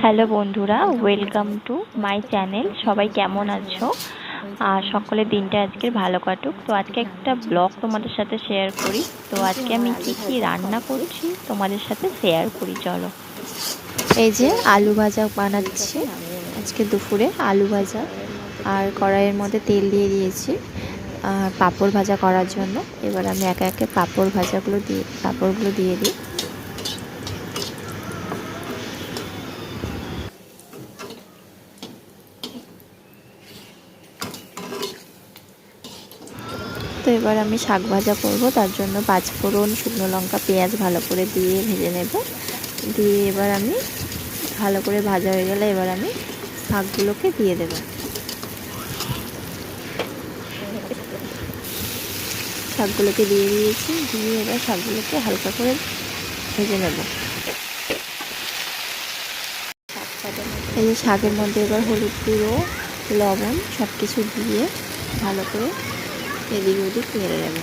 Hello বন্ধুরা, welcome to my channel. সবাই কেমন আছো? আর সকলের দিনটা আজকের ভালো কাটুক। তো আজকে একটা ব্লগ তোমাদের সাথে শেয়ার করি। তো আজকে আমি কি কি রান্না করছি তোমাদের সাথে শেয়ার করি, চলো। এই যে আলু ভাজা বানাচ্ছি আজকে দুপুরে, আলু ভাজা। আর কড়াইয়ের মধ্যে তেল দিয়ে দিয়েছি পাঁপড় ভাজা করার জন্য। এবার আমি একে একে পাঁপড়গুলো দিয়ে দিই। তো এবার আমি শাক ভাজা করব, তার জন্য পাঁচফোড়ন, শুকনো লঙ্কা, পেঁয়াজ ভালো করে দিয়ে ভেজে নেব। দিয়ে এবার আমি ভালো করে ভাজা হয়ে গেলে এবার আমি শাকগুলোকে দিয়ে দেব। শাকগুলোকে দিয়ে দিয়েছি, দিয়ে এবার শাকগুলোকে হালকা করে ভেজে নেব। এই যে শাকের মধ্যে এবার হলুদ গুঁড়ো, লবণ সব কিছু দিয়ে ভালো করে এদিক ওদিক নেড়ে নেব।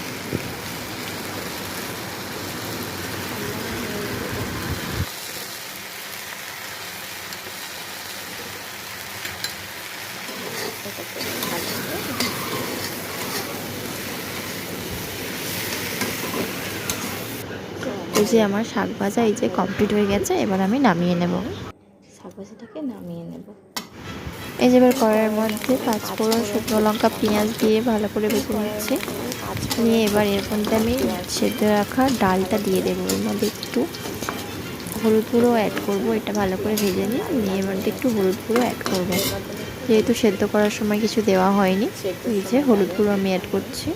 এই যে আমার শাক ভাজা এই যে কমপ্লিট হয়ে গেছে, এবার আমি নামিয়ে নেব। শাক ভাজাটাকে নামিয়ে নেব। এই যে এবার কড়াইয়ের মধ্যে পাঁচফোড়ন, শুকনো লঙ্কা, পেঁয়াজ দিয়ে ভালো করে ভেজে নিচ্ছি। নিয়ে এবার এর মধ্যে আমি সেদ্ধ রাখা ডালটা দিয়ে দেবো। এর মধ্যে একটু হলুদ গুঁড়ো অ্যাড করব, এটা ভালো করে ভেজে নিই। নিয়ে এবার একটু হলুদ গুঁড়ো অ্যাড করব, যেহেতু সেদ্ধ করার সময় কিছু দেওয়া হয়নি। এই যে হলুদ গুঁড়ো আমি অ্যাড করছি।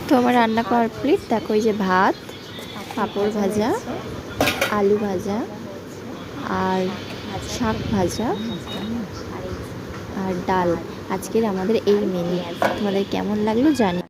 তো আমার রান্না কমপ্লিট। দেখো এই যে ভাত, পাঁপড় ভাজা, আলু ভাজা আর শাক ভাজা আর ডাল। আজকের আমাদের এই মেনু। তোমাদের কেমন লাগলো জানি।